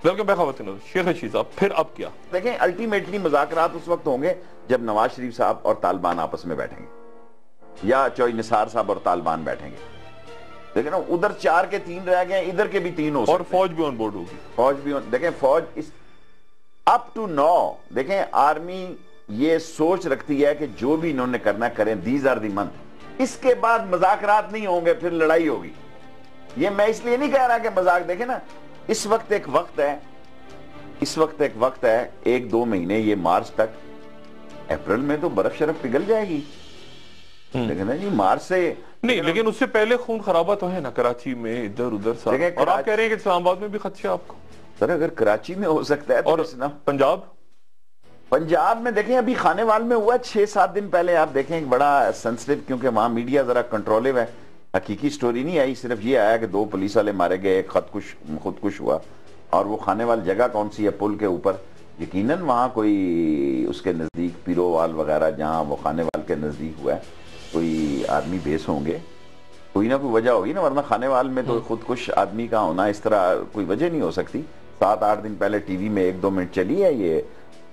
ویلکم بیک خواتین شیخ رشید صاحب، پھر اب کیا؟ دیکھیں الٹیمیٹلی مذاکرات اس وقت ہوں گے جب نواز شریف صاحب اور طالبان آپس میں بیٹھیں گے یا چوئی نثار صاحب اور طالبان بیٹھیں گے. دیکھیں نا ادھر 4 کے 3 رہ گئے، ادھر کے بھی 3 ہو سکتے ہیں. اور فوج بھی آن بورڈ ہوگی. فوج بھی دیکھیں فوج اس اپ ٹو نو دیکھیں آرمی یہ سوچ رکھتی ہے کہ جو بھی انہوں نے کرنا کریں، دیز آر دی منتھ. اس کے بعد مذاکرات نہیں ہوں گے، پھر لڑائی ہوگی. یہ میں اس لیے نہیں کہہ رہا کہ مذاق، دیکھیں نا اس وقت ایک وقت ہے 1-2 مہینے، یہ مارچ تک، اپریل میں تو برف شرف پگھل جائے گی. لیکن جی مارچ سے نہیں، لیکن اس سے پہلے خون خرابہ تو ہے نا کراچی میں ادھر ادھر سا. اور آپ کہہ رہے ہیں کہ اسلام آباد میں بھی خدشہ آپ کو؟ سر اگر کراچی میں ہو سکتا ہے تو اور پنجاب میں دیکھیں ابھی خانے وال میں ہوا 6-7 دن پہلے. آپ دیکھیں ایک بڑا سینسٹیو، کیونکہ وہاں میڈیا ذرا کنٹرولو ہے، حقیقی سٹوری نہیں آئی، صرف یہ آیا کہ 2 پولیس والے مارے گئے، ایک خودکش ہوا. اور وہ خانے وال جگہ کون سی ہے پل کے اوپر، یقیناً وہاں کوئی اس کے نزدیک پیرووال وغیرہ جہاں وہ خانے وال کے نزدیک ہوا ہے کوئی آدمی بیس ہوں گے، کوئی نہ کوئی وجہ ہوگی نا، ورنہ خانے وال میں تو خودکش آدمی کا ہونا اس طرح کوئی وجہ نہیں ہو سکتی. 7-8 دن پہلے ٹی وی میں 1-2 منٹ چلی ہے یہ.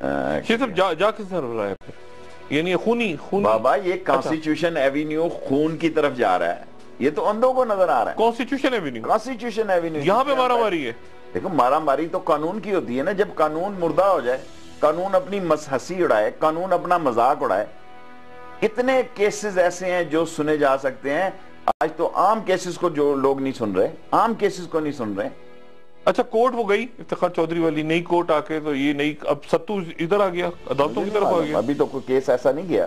جا کس طرف رہا ہے پھر؟ یعنی خونی بابا یہ کانسٹیٹیوشن ایوینیو خون کی طرف جا رہا ہے، یہ تو اندھوں کو نظر آ رہا ہے. کانسٹیٹیوشن ایوینیو یہاں پہ مارا ماری ہے. دیکھو مارا ماری تو قانون کی ہوتی ہے نا، جب قانون مردہ ہو جائے، قانون اپنی ہنسی اڑائے، قانون اپنا مذاق اڑائے. کتنے کیسز ایسے ہیں جو سنے جا سکتے ہیں آج، تو عام کیسز کو جو لوگ نہیں سن رہے، عام کیسز کو نہیں سن رہے. اچھا کورٹ وہ گئی افتخار چودھری والی نئی کورٹ آ کے، تو یہ نئی اب ستو ادھر آ گیا، عدالتوں کی طرف آ گیا. ابھی تو کوئی کیس ایسا نہیں گیا.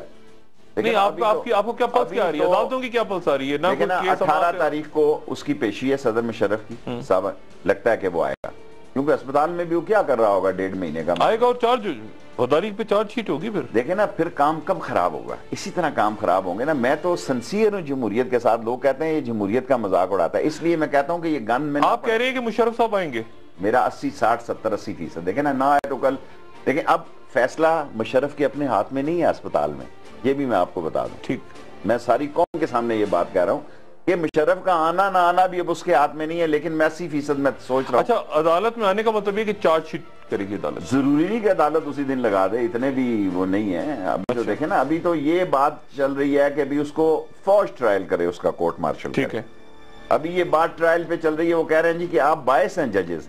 نہیں آپ کو کیا پلس کیا آ رہی ہے؟ عدالتوں کی کیا پلس آ رہی ہے؟ لیکن 18 تاریخ کو اس کی پیشی ہے صدر مشرف کی صاحب، لگتا ہے کہ وہ آئے گا، کیونکہ اسپتال میں بھی وہ کیا کر رہا ہوگا 1.5 مہینے کا آئے گا. اور چارج غداری پہ چارج شیٹ ہوگی. پھر دیکھیں نا پھر کام کب خراب ہوگا، اسی طرح کام خراب ہوں گے نا. میں تو سنسیئر ہوں جمہوریت کے ساتھ. لوگ کہتے ہیں یہ جمہوریت کا مذاق اڑاتا ہے، اس لیے میں کہتا ہوں کہ یہ گن میں آپ کہہ رہے ہیں کہ مشرف صاحب آئیں گے. میرا 80-60-70-80%. دیکھیں نا نہ آئے تو کل. دیکھیں اب فیصلہ مشرف کے اپنے ہاتھ میں نہیں ہے اسپتال میں، یہ بھی میں آپ کو بتا دوں. ٹھیک، میں ساری قوم کے سامنے یہ بات کہہ رہا ہوں کہ مشرف کا آنا نہ آنا بھی اب اس کے ہاتھ میں نہیں ہے، لیکن میں 80% میں سوچ رہا ہوں. اچھا عدالت میں آنے کا مطلب یہ کہ چارج شیٹ کرے گی عدالت؟ ضروری نہیں کہ عدالت اسی دن لگا دے، اتنے بھی وہ نہیں ہے. ابھی تو دیکھیں نا ابھی تو یہ بات چل رہی ہے کہ ابھی اس کو فوج ٹرائل کرے، اس کا کورٹ مارشل. ٹھیک ہے، ابھی یہ بات ٹرائل پہ چل رہی ہے. وہ کہہ رہے ہیں جی کہ آپ باعث ہیں ججز.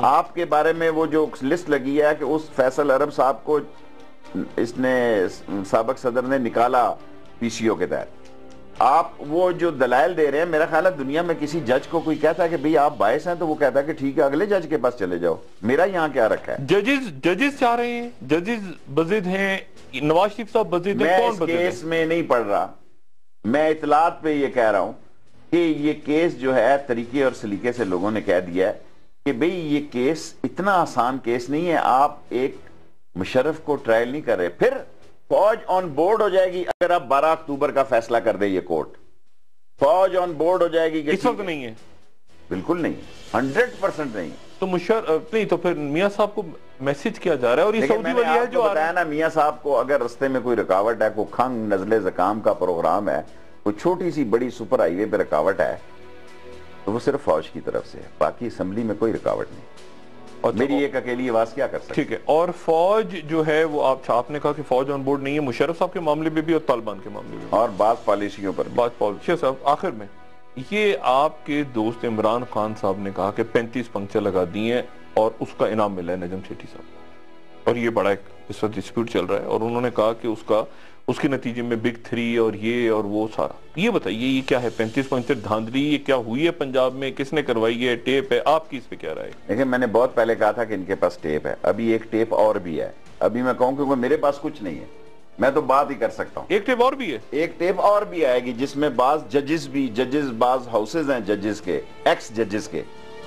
آپ کے بارے میں وہ جو لسٹ لگی ہے کہ اس فیصل عرب صاحب کو اس نے سابق صدر نے نکالا پی سی او کے تحت، آپ وہ جو دلائل دے رہے ہیں، میرا خیال ہے دنیا میں کسی جج کو کوئی کہتا ہے کہ بھئی آپ باعث ہیں تو وہ کہتا ہے کہ ٹھیک ہے اگلے جج کے پاس چلے جاؤ، میرا یہاں کیا رکھا ہے. ججز چاہ رہے ہیں، ججز بزد ہیں، نواز شریف صاحب بزد ہیں. میں اس کیس میں نہیں پڑھ رہا، میں اطلاعات پہ یہ کہہ رہا ہوں کہ یہ کیس جو ہے طریقے اور سلیقے سے لوگوں نے کہہ دیا ہے کہ بھئی یہ کیس اتنا آسان کیس نہیں ہے. آپ ایک مشرف کو ٹرائل نہیں کر رہے. پھر فوج آن بورڈ ہو جائے گی اگر آپ 12 اکتوبر کا فیصلہ کر دے. یہ کورٹ فوج آن بورڈ ہو جائے گی. اس وقت نہیں ہے، بالکل نہیں، 100% نہیں. تو مشرف نہیں تو پھر میاں صاحب کو میسج کیا جا رہا ہے. اور یہ سعودی والی ہے جو بتایا نا، میاں صاحب کو اگر رستے میں کوئی رکاوٹ ہے، کوئی کھنگ نزلے زکام کا پروگرام ہے، کوئی چھوٹی سی بڑی سپر ہائی وے پہ رکاوٹ ہے، تو وہ صرف فوج کی طرف سے ہے، باقی اسمبلی میں کوئی رکاوٹ نہیں. اور میری ایک اکیلی آواز کیا کر سکتی. ٹھیک ہے. اور فوج جو ہے وہ آپ نے کہا کہ فوج آن بورڈ نہیں ہے مشرف صاحب کے معاملے میں بھی اور طالبان کے معاملے میں، اور بعض پالیسیوں پر بھی. بعض پالیسیوں صاحب آخر میں یہ آپ کے دوست عمران خان صاحب نے کہا کہ 35 پنکچر لگا دی ہیں اور اس کا انعام ملا ہے نجم سیٹھی صاحب کو، اور یہ بڑا ایک اس وقت ڈسپیوٹ چل رہا ہے. اور انہوں نے کہا کہ اس کے نتیجے میں بگ 3 اور یہ اور وہ سارا. یہ بتائیے یہ کیا ہے 35 پنکچر دھاندلی؟ یہ کیا ہوئی ہے پنجاب میں؟ کس نے کروائی ہے؟ ٹیپ ہے؟ آپ کی اس پہ کیا رائے؟ لیکن میں نے بہت پہلے کہا تھا کہ ان کے پاس ٹیپ ہے. ابھی ایک ٹیپ اور بھی ہے. ابھی میں کہوں کیونکہ میرے پاس کچھ نہیں ہے، میں تو بات ہی کر سکتا ہوں. ایک ٹیپ اور بھی ہے؟ ایک ٹیپ اور بھی آئے گی جس میں بعض ججز بعض ہاؤسز ہیں ججز کے، ایکس ججز کے.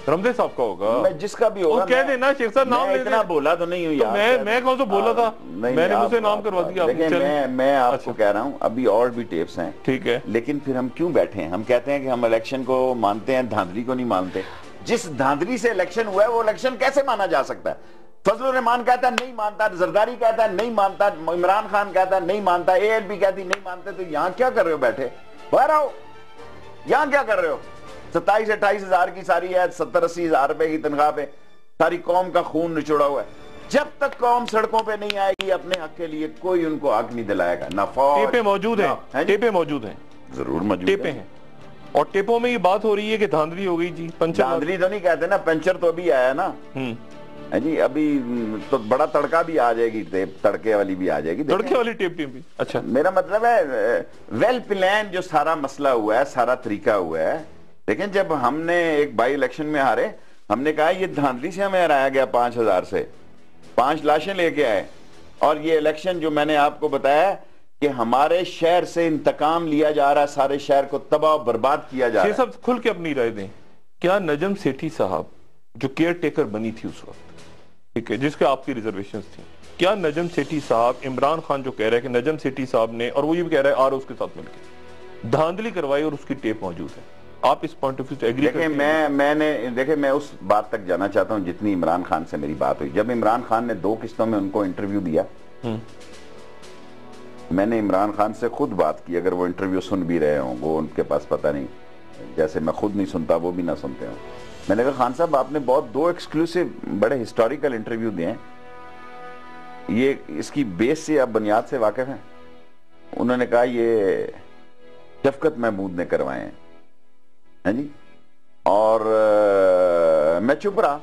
رمدے صاحب کا ہوگا، میں جس کا بھی ہوگا. کہہ دینا شیخ صاحب نام لے اتنا بولا تو نہیں ہوں یار. میں کون سا بولا تھا؟ میں نے مجھ سے نام کروا دیا. میں آپ کو کہہ رہا ہوں ابھی اور بھی ٹیپس ہیں. ٹھیک ہے. لیکن پھر ہم کیوں بیٹھے ہیں؟ ہم کہتے ہیں کہ ہم الیکشن کو مانتے ہیں، دھاندلی کو نہیں مانتے. جس دھاندلی سے الیکشن ہوا ہے وہ الیکشن کیسے مانا جا سکتا ہے؟ فضل الرحمان کہتا ہے نہیں مانتا، زرداری کہتا ہے نہیں مانتا، عمران خان کہتا ہے نہیں مانتا، اے ایل پی کہتی نہیں مانتے. تو یہاں کیا کر رہے ہو بیٹھے؟ باہر آؤ. یہاں کیا کر رہے ہو؟ 27-28 ہزار کی ساری ہے، 70-80 ہزار روپے کی تنخواہ پہ ساری قوم کا خون نچوڑا ہوا ہے. جب تک قوم سڑکوں پہ نہیں آئے گی اپنے حق کے لیے کوئی ان کو حق نہیں دلائے گا. نہ فوج ٹیپیں موجود ہیں, ٹیپیں موجود ہیں, ضرور موجود ٹیپیں ہیں, اور ٹیپوں میں یہ بات ہو رہی ہے کہ دھاندلی ہو گئی جی, پنچر دھاندلی تو نہیں کہتے نا, پنچر تو ابھی آیا نا جی, ابھی تو بڑا تڑکا بھی آ جائے گی, ٹیپ تڑکے والی بھی آ جائے گی, تڑکے والی ٹیپ بھی. اچھا, میرا مطلب ہے ویل پلان جو سارا مسئلہ ہوا ہے, سارا طریقہ ہوا ہے. لیکن جب ہم نے ایک بائی الیکشن میں ہارے, ہم نے کہا یہ دھاندلی سے ہمیں ہرایا گیا 5,000 سے, 5 لاشیں لے کے آئے, اور یہ الیکشن جو میں نے آپ کو بتایا کہ ہمارے شہر سے انتقام لیا جا رہا ہے, سارے شہر کو تباہ و برباد کیا جا رہا ہے. سب کھل کے اپنی رائے دیں, کیا نجم سیٹھی صاحب جو کیئر ٹیکر بنی تھی اس وقت, ٹھیک ہے, جس کے آپ کی ریزرویشنز تھیں, کیا نجم سیٹھی صاحب, عمران خان جو کہہ رہے ہیں کہ نجم سیٹھی صاحب نے, اور وہ یہ بھی کہہ رہے ہیں اس کے ساتھ مل کے دھاندلی کروائی اور اس کی ٹیپ موجود ہے, آپ اس پوائنٹ آف ویو سے ایگری کرتے ہیں؟ دیکھیں میں اس بات تک جانا چاہتا ہوں جتنی عمران خان سے میری بات ہوئی. جب عمران خان نے 2 قسطوں میں ان کو انٹرویو دیا, میں نے عمران خان سے خود بات کی, اگر وہ انٹرویو سن بھی رہے ہوں, وہ ان کے پاس پتہ نہیں, جیسے میں خود نہیں سنتا وہ بھی نہ سنتے ہوں. میں نے کہا خان صاحب آپ نے بہت 2 ایکسکلوسیو بڑے ہسٹوریکل انٹرویو دیے ہیں, یہ اس کی بیس سے آپ بنیاد سے واقف ہیں؟ انہوں نے کہا یہ شفقت محمود نے کروائے ہیں جی, اور میں چپ رہا.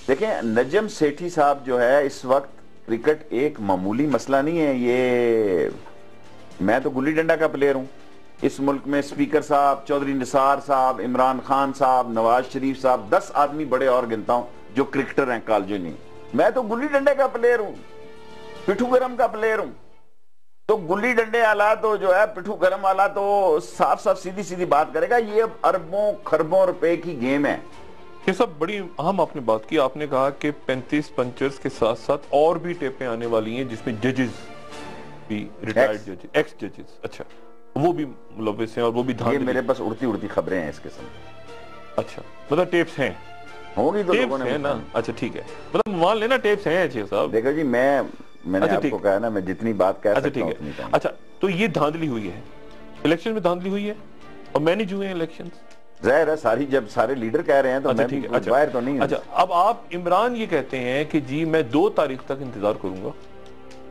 دیکھیں نجم سیٹھی صاحب جو ہے اس وقت, کرکٹ ایک معمولی مسئلہ نہیں ہے, یہ میں تو گلی ڈنڈا کا پلیئر ہوں اس ملک میں. اسپیکر صاحب, چودھری نثار صاحب, عمران خان صاحب, نواز شریف صاحب, 10 آدمی بڑے اور گنتا ہوں جو کرکٹر ہیں کالجوں نہیں. میں تو گلی ڈنڈے کا پلیئر ہوں, پٹھو گرم کا پلیئر ہوں. تو گلی ڈنڈے والا تو جو ہے, پٹھو گرم والا تو صاف صاف سیدھی سیدھی بات کرے گا, یہ اربوں خربوں روپے کی گیم ہے. یہ سب بڑی اہم آپ نے بات کی. آپ نے کہا کہ 35 پنچرز کے ساتھ ساتھ اور بھی ٹیپیں آنے والی ہیں جس میں ججز بھی, ریٹائرڈ ججز, ایکس ججز, اچھا وہ بھی ملوث ہیں, اور وہ بھی یہ میرے پاس اڑتی خبریں ہیں اس قسم. اچھا, مطلب ٹیپس ہیں, ہوگی تو لوگوں نے نا. اچھا ٹھیک ہے, مطلب مان لینا ٹیپس ہیں شیخ صاحب. دیکھو جی, میں نے آپ کو کہا نا, میں جتنی بات کہہ سکتا ہوں اتنی کہوں. اچھا, تو یہ دھاندلی ہوئی ہے, الیکشن میں دھاندلی ہوئی ہے, اور مینیج ہوئے ہیں الیکشن. ظاہر ہے ساری, جب سارے لیڈر کہہ رہے ہیں تو میں بھی باہر تو نہیں ہوں. اچھا, اب آپ عمران یہ کہتے ہیں کہ جی میں 2 تاریخ تک انتظار کروں گا,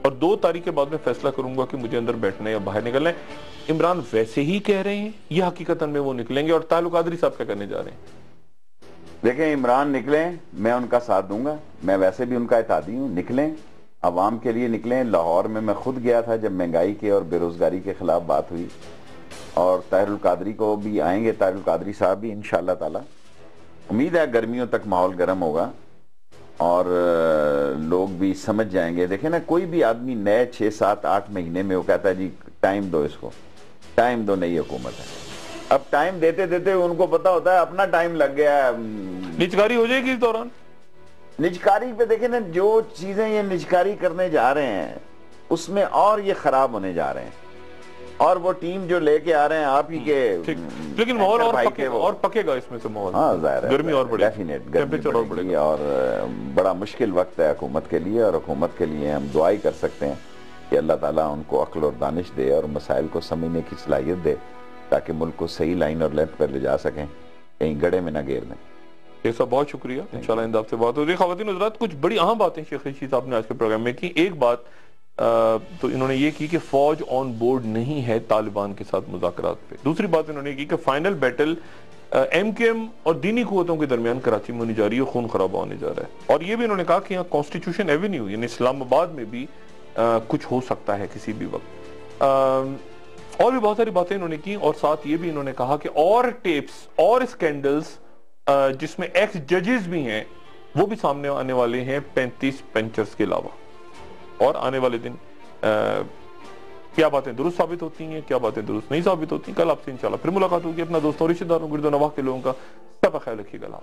اور 2 تاریخ کے بعد میں فیصلہ کروں گا کہ مجھے اندر بیٹھنا ہے یا باہر نکلنا ہے. عمران ویسے ہی کہہ رہے ہیں یا حقیقتاً میں وہ نکلیں گے, اور طاہر القادری صاحب کیا کرنے جا رہے ہیں؟ دیکھیں عمران نکلیں, میں ان کا ساتھ دوں گا, میں ویسے بھی ان کا اتحادی ہوں. نکلیں, عوام کے لیے نکلیں. لاہور میں خود گیا تھا جب مہنگائی کے اور بے روزگاری کے خلاف بات ہوئی, اور طاہر القادری کو بھی آئیں گے, طاہر القادری صاحب بھی انشاءاللہ تعالی. امید ہے گرمیوں تک ماحول گرم ہوگا اور لوگ بھی سمجھ جائیں گے. دیکھیں نا, کوئی بھی آدمی نئے 6, 7, 8 مہینے میں وہ کہتا ہے جی ٹائم دو اس کو, ٹائم دو, نئی حکومت ہے. اب ٹائم دیتے دیتے ان کو پتا ہوتا ہے اپنا ٹائم لگ گیا ہے. نجکاری ہو جائے گی اس دوران. نجکاری پہ دیکھیں نا, جو چیزیں یہ نجکاری کرنے جا رہے ہیں اس میں اور یہ خراب ہونے جا رہے ہیں, اور وہ ٹیم جو لے کے آ رہے ہیں آپ ہی کے, لیکن ماحول اور پکے گا اس میں سے ماحول. ہاں ظاہر ہے, گرمی اور بڑھے, ٹیمپریچر اور بڑھے گا, اور بڑا مشکل وقت ہے حکومت کے لیے. اور حکومت کے لیے ہم دعائی کر سکتے ہیں کہ اللہ تعالیٰ ان کو عقل اور دانش دے اور مسائل کو سمجھنے کی صلاحیت دے, تاکہ ملک کو صحیح لائن اور لینتھ پر لے جا سکیں, کہیں گڑے میں نہ گیر دیں. یہ سب بہت شکریہ, انشاءاللہ انداب سے بات ہوگی. خواتین حضرات, کچھ بڑی اہم باتیں شیخ رشید صاحب نے آج کے پروگرام میں کی. ایک بات تو انہوں نے یہ کی کہ فوج آن بورڈ نہیں ہے طالبان کے ساتھ مذاکرات پہ. دوسری بات انہوں نے کی کہ فائنل بیٹل ایم کے ایم اور دینی قوتوں کے درمیان کراچی میں ہونی جا رہی ہے, خون خرابہ ہونے جا رہا ہے. اور یہ بھی انہوں نے کہا کہ یہاں کانسٹیٹیوشن ایونیو یعنی اسلام آباد میں بھی کچھ ہو سکتا ہے کسی بھی وقت. اور بھی بہت ساری باتیں انہوں نے کی, اور ساتھ یہ بھی انہوں نے کہا کہ اور ٹیپس اور اسکینڈلز جس میں ایکس ججز بھی ہیں وہ بھی سامنے آنے والے ہیں 35 پنچرز کے علاوہ. اور آنے والے دن کیا باتیں درست ثابت ہوتی ہیں, کیا باتیں درست نہیں ثابت ہوتی ہیں, کل آپ سے انشاءاللہ پھر ملاقات ہوگی. اپنا دوستوں رشتہ داروں گرد و نواح کے لوگوں کا سب خیال رکھیے گا.